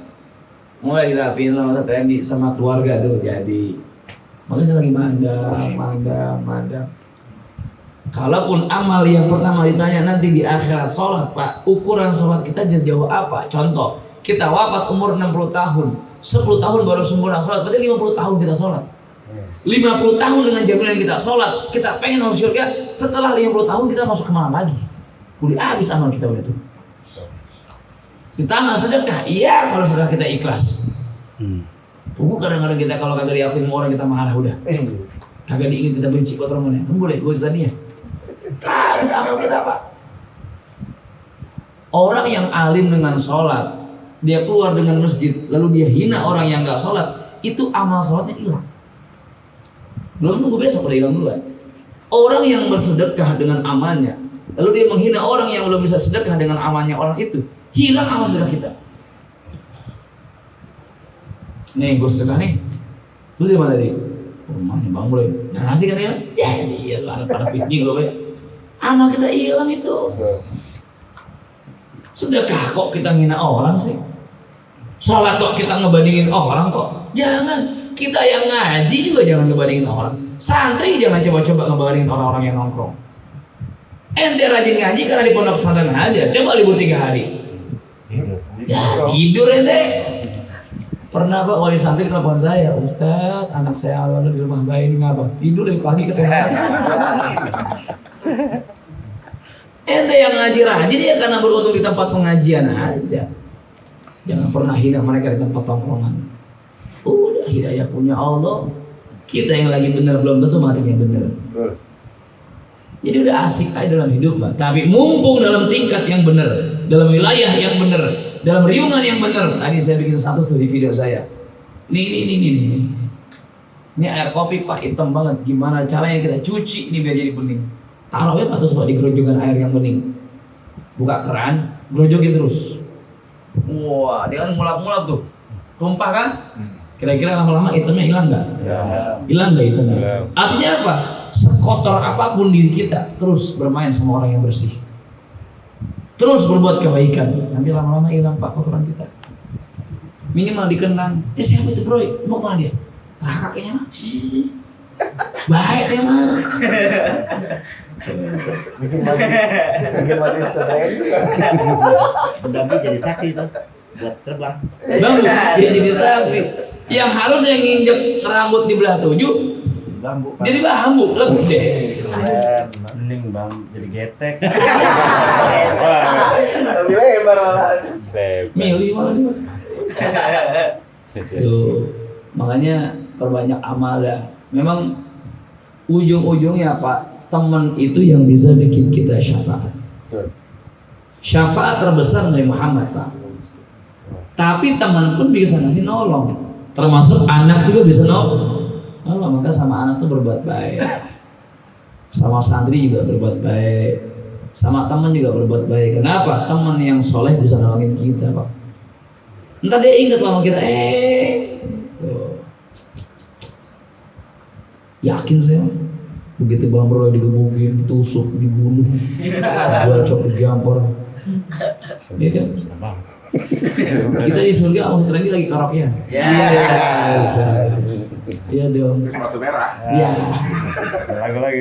Mulai dirapiin sama Ustaz Randy sama keluarga tuh jadi. Makanya lagi mandang. Kalaupun amal yang pertama ditanya nanti di akhirat sholat, Pak, ukuran sholat kita jauh apa? Contoh, kita wafat umur 60 tahun. 10 tahun baru sempurna sholat, berarti 50 tahun kita sholat. 50 tahun dengan jaminan kita sholat, kita pengen masuk surga. Setelah 50 tahun kita masuk kemana lagi? Udah habis amal kita udah tuh. Kita nggak sedekah, iya kalau sudah kita ikhlas. Tunggu kadang-kadang kita kalau kagak diakuin sama orang kita marah udah. Kagak diingin kita benci buat orang mana? Boleh, gue tadi ya. Habis amal kita, Pak. Orang yang alim dengan sholat, dia keluar dengan masjid, lalu dia hina orang yang nggak sholat, itu amal sholatnya hilang. Belum tunggu besok udah hilang duluan. Orang yang bersedekah dengan amalnya, lalu dia menghina orang yang belum bisa sedekah dengan amalnya orang itu, hilang amal sedekah kita. Nih, gue sedekah nih. Lu di mana tadi? Rumahnya Bang Bro. Nah, ngasih kan ya? Ya, iya lah, pada pikir gue. Amal kita hilang itu. Sedekah kok kita ngina orang sih? Sholat kok kita ngebandingin orang kok? Jangan. Kita yang ngaji juga jangan ngebandingin orang. Santri jangan coba-coba ngebandingin orang-orang yang nongkrong. Ente rajin ngaji karena di pondok pesantren aja. Coba libur 3 hari. Ya tidur ente. Pernah Pak wali santri telepon saya, Ustaz, anak saya awalnya di rumah bayi ini ngapa? Tidur dari pagi ke tengah. Ente yang ngaji rajin ya karena beruntung di tempat pengajian aja. Jangan pernah hina mereka di tempat tongkrongan. Udah hidayah punya Allah. Kita yang lagi benar belum tentu matinya benar. Jadi udah asik aja dalam hidup, Pak. Tapi mumpung dalam tingkat yang benar, dalam wilayah yang benar, dalam riungan yang benar. Tadi saya bikin satu di video saya. Nih. Ini air kopi Pak, hitam banget. Gimana caranya kita cuci ini biar jadi bening? Taruhnya atau Pak di gerojokan air yang bening. Buka keran, gerojokin terus. Wah, dia kan mulap-mulap tuh. Tumpah kan? Kira-kira lama-lama hitamnya hilang nggak? Hilang nggak hitamnya? Artinya apa? Sekotor apapun diri kita, terus bermain sama orang yang bersih. Terus berbuat kebaikan. Nanti lama-lama hilang Pak kotoran kita. Minimal dikenang. Siapa itu bro? Mau kemana dia? Neraka kayaknya mah. Baik dia mah. Bikin mati setelah itu. Pendamping jadi saksi tuh buat terbang. Bang, dia jadi saksi. Yang harus yang nginjek rambut di belah 7, bambu. Pak. Jadi bambu lah gede. Mending bang jadi getek. Lebih lebar malah. Milih malah nih. Tuh, makanya perbanyak amal dah. Memang ujung-ujungnya Pak, teman itu yang bisa bikin kita syafaat. Syafaat terbesar Nabi Muhammad Pak. Tapi teman pun bisa ngasih nolong. Termasuk anak juga bisa nolong. Maka sama anak tuh berbuat baik. Sama santri juga berbuat baik. Sama teman juga berbuat baik. Kenapa? Teman yang soleh bisa nolongin kita Pak. Ntar dia ingat sama kita. Yakin saya begitu Bang Bro digebukin, ditusuk, dibunuh, jual copot jampor. Iya kan? Kita di surga Allah lagi karaokean. Iya dong. Kartu merah. Iya. Lagu lagi.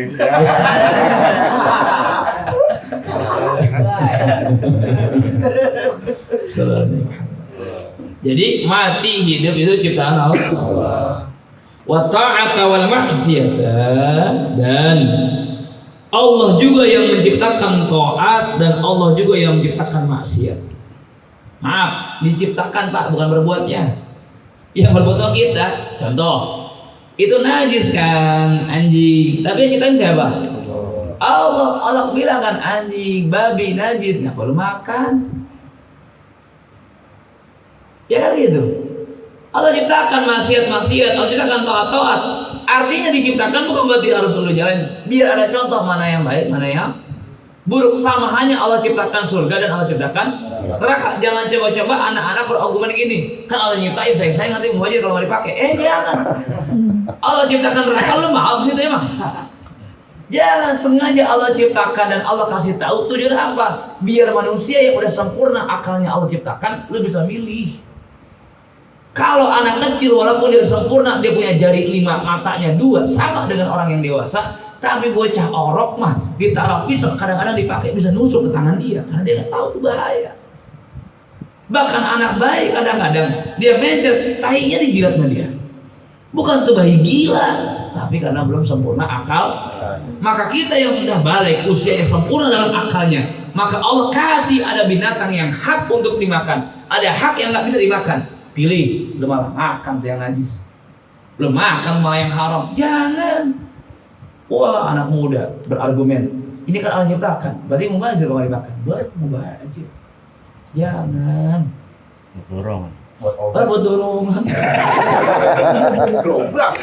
Jadi mati hidup itu ciptaan Allah. Wa ta'ata wal ma'siyata, dan Allah juga yang menciptakan taat dan Allah juga yang menciptakan maksiat. Maaf, diciptakan Pak, bukan berbuatnya. Yang berbuat kita. Contoh, itu najis kan anjing, tapi yang nyiptain siapa? Allah bilang kan anjing, babi najis, nggak perlu makan. Ya kan gitu. Allah ciptakan maksiat, Allah ciptakan taat. Artinya diciptakan bukan berarti harus selalu jalan. Biar ada contoh mana yang baik, mana yang buruk. Sama hanya Allah ciptakan surga dan Allah ciptakan neraka. Jangan coba-coba anak-anak berargumen gini. Kan Allah nyiptain, saya nanti mau wajar kalau mau dipakai. Jangan. Allah ciptakan neraka, lu maaf sih itu emang. Jangan, sengaja Allah ciptakan dan Allah kasih tahu tujuan apa? Biar manusia yang udah sempurna akalnya Allah ciptakan, lu bisa milih. Kalau anak kecil walaupun dia sempurna, dia punya jari 5, matanya 2, sama dengan orang yang dewasa. Tapi bocah orok mah ditaruh pisau, kadang-kadang dipakai bisa nusuk ke tangan dia karena dia nggak tahu itu bahaya. Bahkan anak bayi kadang-kadang dia mencet, tahinya dijilat sama dia. Bukan tuh bayi gila, tapi karena belum sempurna akal. Maka kita yang sudah balik, usianya sempurna dalam akalnya, maka Allah kasih ada binatang yang hak untuk dimakan, ada hak yang nggak bisa dimakan. Pilih, lu malah makan tuh yang najis, lu makan malah yang haram. Jangan. Wah, anak muda berargumen, ini kan Allah nyiptakan, berarti mubazir kalau dimakan. Buat mubazir. Jangan. Dorong. Buat dorongan. Goblok.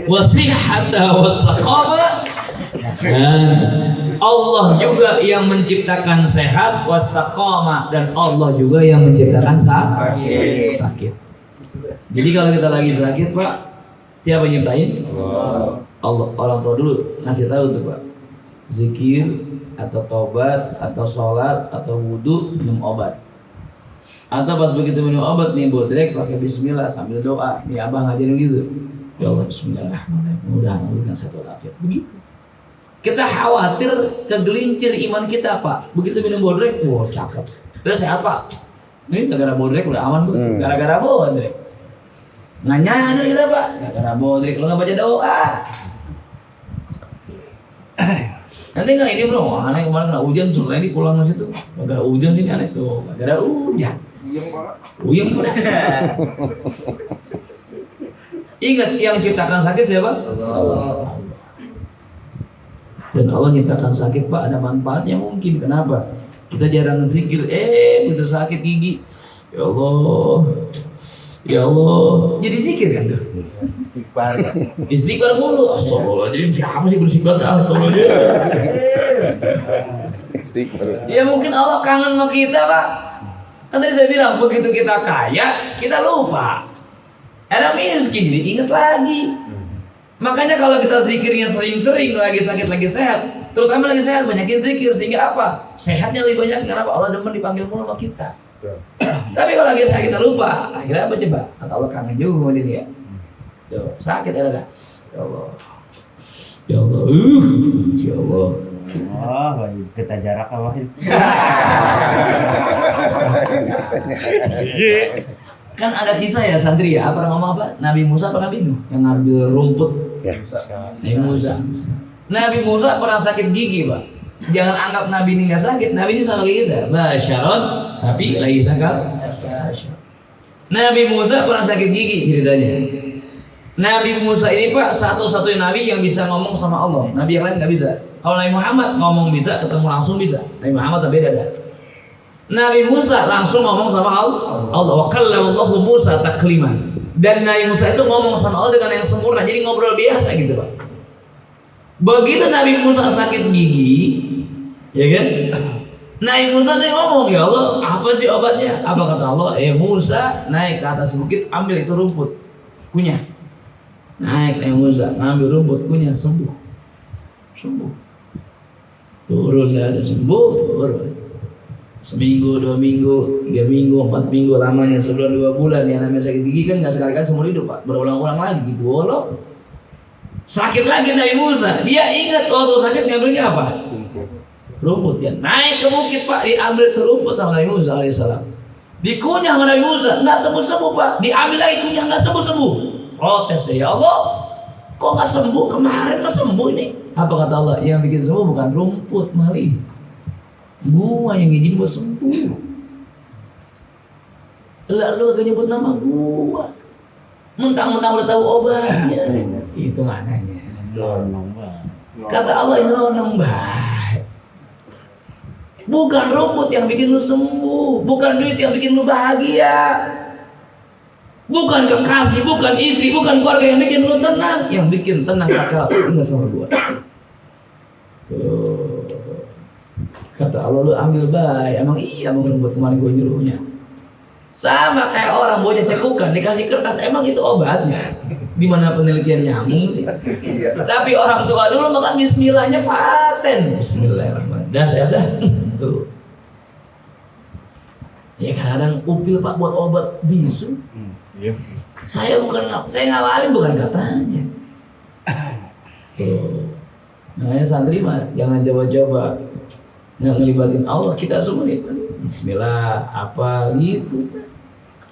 Wasihata wasaqama. Dan Allah juga yang menciptakan sehat, wasaqama, dan Allah juga yang menciptakan sakit. Jadi kalau kita lagi sakit Pak, siapa yang nyiptain? Allah. Orang tua dulu ngasih tahu tuh Pak, zikir atau tobat atau sholat atau wudhu minum obat. Atau pas begitu minum obat nih bodrek pakai bismillah sambil doa. Nih abah ngajarin gitu. Ya Allah bismillahirrahmanirrahim. Mudah-mudahan Allah dengan satu walafiat. Begitu. Kita khawatir kegelincir iman kita Pak. Begitu minum bodrek, wah cakep. Udah sehat Pak. Ini gara-gara bodrek udah aman Bu. Gara-gara bodrek. Nggak nyadar kita Pak. Gara-gara bodrek lo nggak baca doa. Nanti nggak ini bro, aneh kemarin kena hujan, sore ini pulang ke situ. Gara-gara hujan sini aneh tuh, gara-gara hujan. Uyang banget. Ingat yang ciptakan sakit siapa? Allah. Dan Allah nyiptakan sakit Pak, ada manfaatnya mungkin. Kenapa? Kita jarang zikir, begitu sakit gigi, ya Allah, ya Allah, jadi zikir kan tuh. Istighfar mulu, astagfirullahaladzim. Siapa sih bersifat astagfirullahaladzim? Ya mungkin Allah kangen sama kita Pak. Kan tadi saya bilang begitu kita kaya, kita lupa. Era miskin jadi ingat lagi. Makanya kalau kita zikirnya sering-sering, lagi sakit lagi sehat, terutama lagi sehat banyakin zikir sehingga apa? Sehatnya lebih banyak. Kenapa? Allah demen dipanggil mulu sama kita. Tapi kalau lagi sakit kita lupa, akhirnya apa coba? Kata Allah kangen juga sama dia. Tuh, sakit ada. Ya Allah. Ya Allah. Ya Allah. Oh, kita jarak apa? Kan ada kisah ya santri ya, apa ngomong apa? Nabi Musa apa Nabi Nuh yang ngambil rumput? Ya. Nabi Musa. Nabi Musa pernah sakit gigi, Pak. Jangan anggap Nabi ini nggak sakit. Nabi ini sama kayak kita, basyaron, tapi lagi sakal. Nabi Musa pernah sakit gigi ceritanya. Nabi Musa ini Pak satu-satunya Nabi yang bisa ngomong sama Allah. Nabi yang lain nggak bisa. Kalau Nabi Muhammad ngomong bisa, ketemu langsung bisa. Nabi Muhammad beda dah. Nabi Musa langsung ngomong sama Allah. Wa kallamallahu Musa takliman. Dan Nabi Musa itu ngomong sama Allah dengan yang sempurna. Jadi ngobrol biasa gitu Pak. Begitu Nabi Musa sakit gigi, ya kan? Nabi Musa nih ngomong, ya Allah, apa sih obatnya? Apa kata Allah? Musa naik ke atas bukit, ambil itu rumput, kunyah. Naik Nabi Musa, ngambil rumput, kunyah, sembuh. Turun dah ada sembuh, turun. Seminggu, 2 minggu, 3 minggu, 4 minggu, lamanya sebulan 2 bulan. Yang namanya sakit gigi kan nggak sekali-kali seumur hidup Pak, berulang-ulang lagi gitu loh. Sakit lagi Nabi Musa, dia ingat waktu sakit ngambilnya apa? Rumput. Dia naik ke bukit Pak, diambil itu rumput sama Nabi Musa alaihissalam. Dikunyah sama Nabi Musa, nggak sembuh-sembuh Pak. Diambil lagi kunyah, nggak sembuh-sembuh. Protes deh, ya Allah, kok nggak sembuh? Kemarin mah sembuh ini. Apa kata Allah? Yang bikin sembuh bukan rumput malih, gua yang izin buat sembuh. Lalu gak nyebut nama gua, mentang-mentang udah tahu obatnya. Itu maknanya. Kata Allah, ini lonong baik. Bukan rumput yang bikin lu sembuh, bukan duit yang bikin lu bahagia, bukan kekasih, bukan istri, bukan keluarga yang bikin lu tenang. Yang bikin tenang kakak ingat sama gua. Kata Allah, lu ambil baik. Emang iya mau rumput kemarin gua nyuruhnya. Sama kayak orang bocah cekukan dikasih kertas, emang itu obatnya. Di mana penelitian nyambung sih? Tapi orang tua dulu makan bismillahnya paten. Bismillahirrahmanirrahim. Dah saya dah. Tuh. Ya kadang upil Pak buat obat bisu. Saya ngalamin bukan katanya. Tuh. Makanya santri mah jangan coba-coba nggak ngelibatin Allah. Kita semua nih Bismillah apa gitu.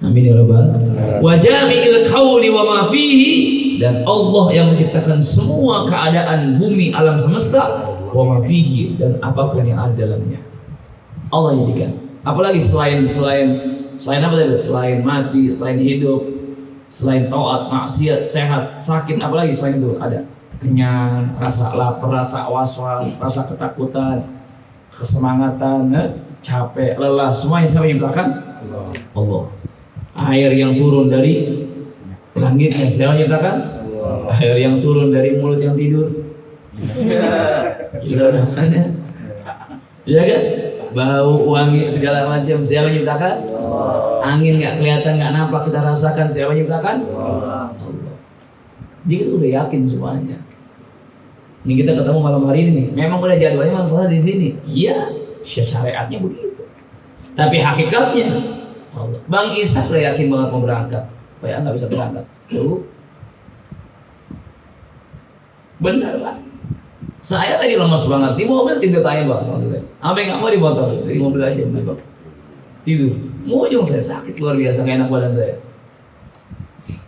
Amin ya rabbal alamin. Wa jami'il qauli wa ma fihi, dan Allah yang menciptakan semua keadaan bumi alam semesta, wa ma fihi, dan apapun yang ada dalamnya. Allah jadikan. Apalagi selain apa tadi? Selain mati, selain hidup, selain taat, maksiat, sehat, sakit, apalagi selain itu ada kenyang, rasa lapar, rasa was-was, rasa ketakutan, kesemangatan, capek, lelah, semuanya siapa yang menciptakan? Allah. Air yang turun dari langitnya siapa yang menciptakan? Air yang turun dari mulut yang tidur. Gila namanya. Iya kan? Bau, wangi, segala macam siapa yang menciptakan? Angin nggak kelihatan, nggak nampak, kita rasakan siapa yang menciptakan? Allah. Jadi kita udah yakin semuanya. Ini kita ketemu malam hari ini, memang udah jadwalnya malam di sini. Iya, syariatnya begitu. Tapi hakikatnya Allah. Bang Ishak udah yakin banget mau berangkat, Pak ya nggak bisa berangkat. Tuh, benar Pak. Saya tadi lemas banget di mobil, tidur tanya Bang. Apa yang nggak mau di motor, di mobil aja Bang. Tidur. Ujung saya sakit luar biasa, nggak enak badan saya.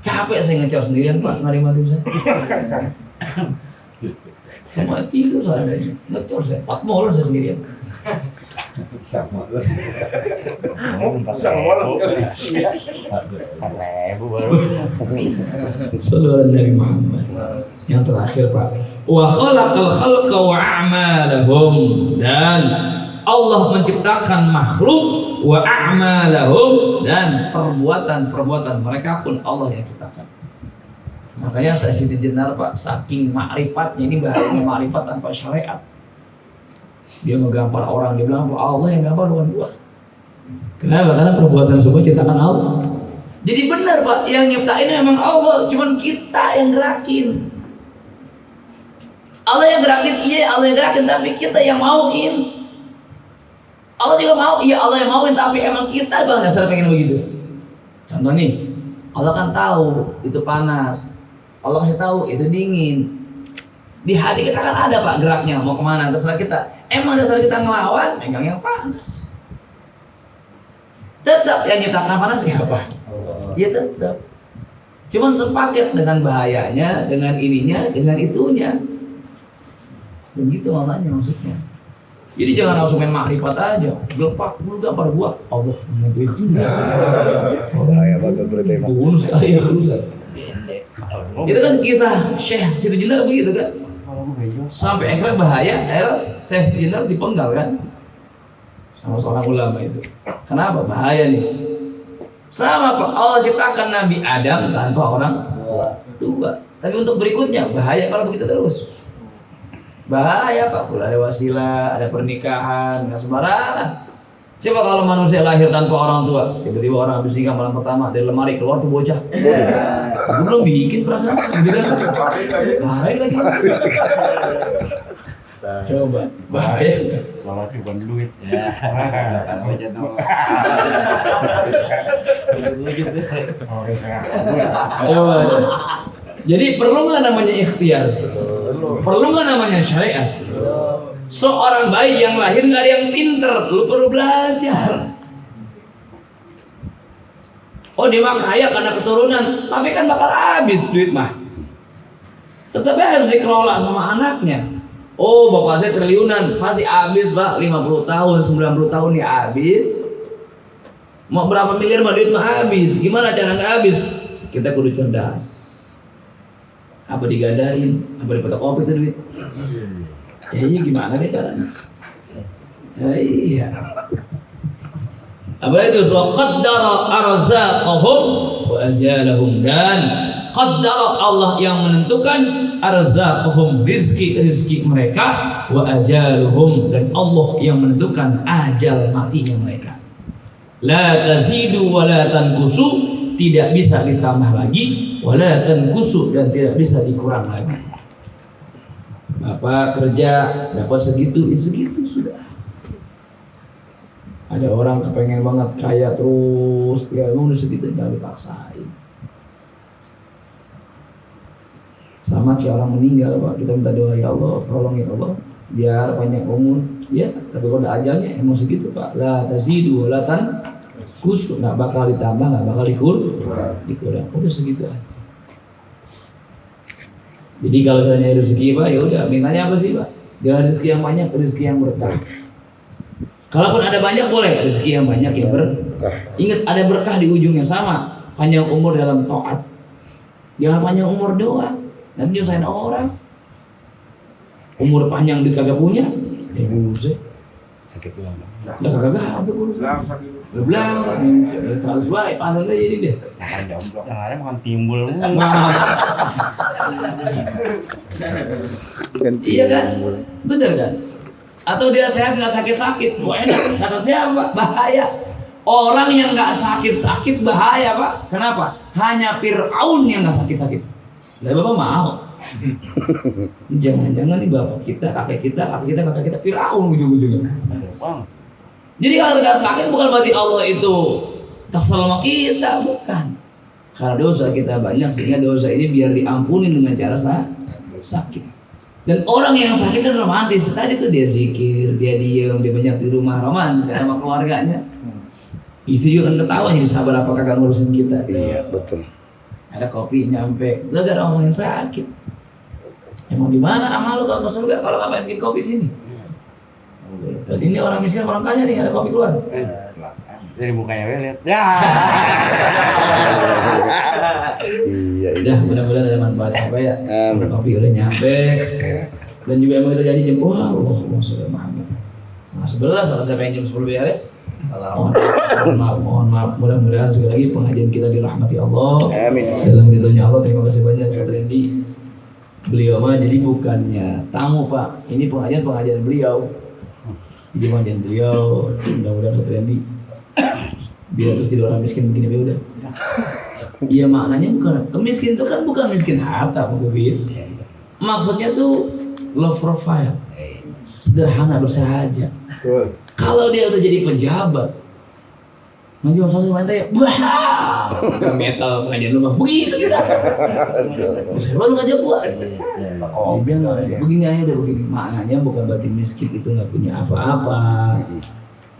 Capek saya ngecor sendirian Pak, nggak dimati saya. Semua tidur seadanya, ngecor saya, 4 molen saya sendirian. Sama lu. Sallallahu Nabi Muhammad. Yang terakhir Pak, wa khalaqal khalqa wa a'malahum, dan Allah menciptakan makhluk, wa a'malahum, dan perbuatan mereka pun Allah yang ciptakan. Makanya saya Siti Jenar Pak, saking ma'rifatnya, ini bahayanya ma'rifat tanpa syariat. Dia ngegampar orang, dia bilang Allah yang gampar bukan gua. Kenapa? Karena perbuatan semua ciptakan Allah. Jadi benar Pak, yang nyiptain memang Allah, cuman kita yang gerakin. Allah yang gerakin, iya Allah yang gerakin, tapi kita yang mauin. Allah juga mau, iya Allah yang mauin, tapi emang kita Bang dasar pengen begitu. Contoh nih, Allah kan tahu itu panas, Allah kasih tahu itu dingin. Di hati kita kan ada Pak geraknya, mau kemana, terserah kita. Emang dasar kita ngelawan, megang yang panas. Tetap yang nyiptakan panas siapa? Ya tetap. Cuman sepaket dengan bahayanya, dengan ininya, dengan itunya. Begitu maknanya maksudnya. Jadi jangan langsung main makrifat aja. Gelepak dulu gambar gua. Allah menentuin juga. Bahaya banget berarti. Bunuh sekali ya urusan. Itu kan kisah Syekh Siti Jenar begitu kan. Sampai akhirnya bahaya, akhirnya Syekh Siti Jenar dipenggal kan. Sama seorang ulama itu. Kenapa? Bahaya nih. Sama Pak, Allah ciptakan Nabi Adam tanpa orang tua. Tapi untuk berikutnya bahaya kalau begitu terus. Bahaya Pak, kalau ada wasilah, ada pernikahan, nggak sembarangan. Coba kalau manusia lahir tanpa orang tua, tiba-tiba orang habis nikah malam pertama dari lemari keluar tuh bocah. Aku belum bikin perasaan, gitu kan? Bahaya lagi. Coba, bahaya. Malah bukan duit. Ya. Apa jadinya? Coba. Jadi perlu nggak namanya ikhtiar? Perlu nggak namanya syariat? Seorang bayi yang lahir nggak ada yang pinter, lu perlu belajar. Oh dia mah kaya karena keturunan, tapi kan bakal habis duit mah. Tetapi harus dikelola sama anaknya. Oh bapak saya triliunan, pasti habis Pak, 50 tahun, 90 tahun ya habis. Mau berapa miliar mah duit mah habis. Gimana cara nggak habis? Kita kudu cerdas. Apa digadain, apa difotokopi tuh duit? Ya iya gimana deh caranya? Ya iya. Apa itu? Wa qaddara arzaqahum wa ajalahum, dan qaddara Allah yang menentukan arzaqahum, rizki mereka, wa ajaluhum, dan Allah yang menentukan ajal matinya mereka. La tazidu wa la tanqusu, tidak bisa ditambah lagi, wa la tanqusu, dan tidak bisa dikurang lagi. Bapak kerja dapat segitu, ya segitu sudah. Ada orang kepengen banget kaya terus, ya udah segitu, jangan dipaksain. Sama kayak orang meninggal Pak, kita minta doa, ya Allah tolong ya Allah biar panjang umur, ya tapi kalau udah ajalnya emang segitu Pak. La tazidu la tanqusu, nggak bakal ditambah, nggak bakal dikurang, udah segitu aja. Jadi kalau misalnya rezeki Pak, ya udah mintanya apa sih Pak? Jangan rezeki yang banyak, rezeki yang berkah. Kalaupun ada banyak boleh, rezeki yang banyak yang berkah. Ingat ada berkah di ujungnya, sama panjang umur dalam taat. Jangan panjang umur doang, nanti nyusahin orang. Umur panjang dia kagak punya, dia buset. Sakit ulang. Udah kagak apa urus. Udah belang, 100 baik, panen aja jadi deh. Yang ada makan timbul. Iya kan? Bener kan? Atau dia sehat nggak sakit-sakit, wah enak, kata siapa? Bahaya. Orang yang nggak sakit-sakit bahaya Pak. Kenapa? Hanya Fir'aun yang nggak sakit-sakit. Lah Bapak mau? Jangan-jangan nih bapak kita, kakek kita Fir'aun ujung-ujungnya. Jadi kalau kita sakit bukan berarti Allah itu kesel sama kita, bukan. Karena dosa kita banyak sehingga dosa ini biar diampuni dengan cara sakit. Dan orang yang sakit kan romantis. Tadi tuh dia zikir, dia diem, dia banyak di rumah, romantis sama keluarganya. Istri juga kan ketawa, jadi sabar apa kagak ngurusin kita. Iya betul. Ada kopi nyampe, gara-gara ngomongin sakit. Emang di mana amal lu kalau ke surga kalau nggak bikin kopi di sini? Jadi ini orang miskin, orang kaya nih, ada kopi keluar. Jadi mukanya lihat. Ya. Iya. Udah, mudah-mudahan ada manfaatnya apa ya. Kopi udah nyampe. Dan juga emang kita jadi jam, wah Allahumma sholli Muhammad. Setengah 11 kalau saya pengen jam 10 beres. Mohon maaf. Mudah-mudahan sekali lagi pengajian kita dirahmati Allah. Amin. Dalam ridhonya Allah. Terima kasih banyak Ustaz Randy. Beliau mah jadi bukannya tamu Pak. Ini pengajian beliau. Jadi pengajian beliau. Mudah-mudahan Ustaz Randy biar terus jadi orang miskin begini ya udah. Iya maknanya bukan kemiskin itu kan bukan miskin harta Pak Gubir. Maksudnya tuh low profile, sederhana bersahaja. Kalau dia udah jadi pejabat, maju langsung main tanya, wah, bukan metal pengajian lu mah begitu kita. Saya baru ngajak gua. Dia bilang begini aja udah begini. Maknanya bukan berarti miskin itu nggak punya apa-apa.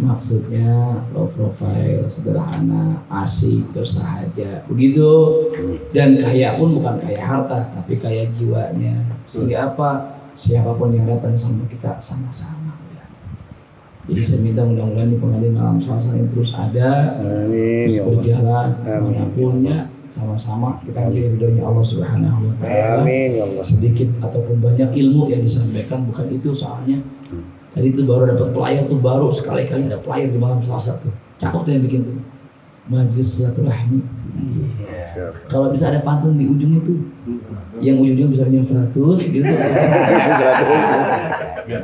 Maksudnya low profile, sederhana, asik, bersahaja, begitu. Dan kaya pun bukan kaya harta, tapi kaya jiwanya. Sehingga apa? Siapapun yang datang sama kita sama-sama. Jadi saya minta mudah-mudahan di pengadilan malam Selasa ini terus ada, Amin terus ya Allah. berjalan, Amin. manapun ya, sama-sama kita mencari ridhonya Allah Subhanahu Wa Taala. Amin ya Allah. Sedikit ataupun banyak ilmu yang disampaikan bukan itu soalnya. Tadi itu baru dapat pelayan tuh, baru sekali-kali ada pelayan di malam Selasa tuh. Cakep tuh yang bikin tuh. Majlis silaturahmi. Siap. Kalau bisa ada pantun di ujung itu, yang ujungnya bisa minum 100 gitu.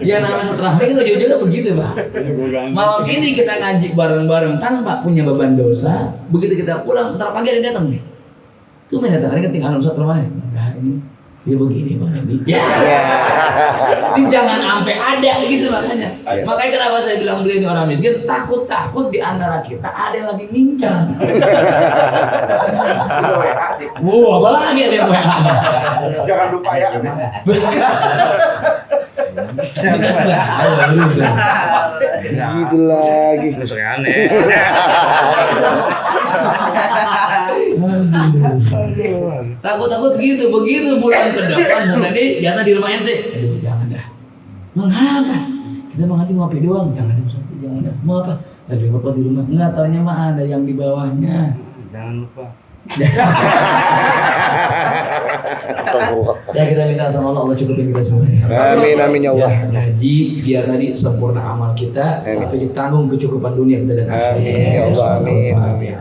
Ya namanya silaturahmi kan ujung-ujungnya begitu, Pak. Malam ini kita ngaji bareng-bareng tanpa punya beban dosa. Begitu kita pulang, ntar pagi ada datang nih. Tuh main datang, ini ketinggalan Ustaz rumahnya. Enggak, ini dia begini Bang Andi. Ya. Ini jangan sampai ada gitu makanya. Makanya kenapa saya bilang beliau ini orang miskin, takut-takut di antara kita ada yang lagi ngincar. Wow, apalagi ada yang WA. Jangan lupa ya. Gitu lagi. Nusuk aneh. Takut-takut gitu, begitu bulan ke depan nanti jangan di rumah ente. Aduh, jangan dah. Mengapa? Kita mau ngaji ngopi doang, jangan Ustaz, jangan dah. Mau apa? Lagi apa di rumah? Enggak, taunya mah ada yang di bawahnya. Jangan lupa. Ya kita minta sama Allah, Allah cukupin kita semuanya. Amin amin ya Allah. Ngaji biar tadi sempurna amal kita, Amin. tapi ditanggung kecukupan dunia kita dan akhirat. Amin ya Allah, amin, amin.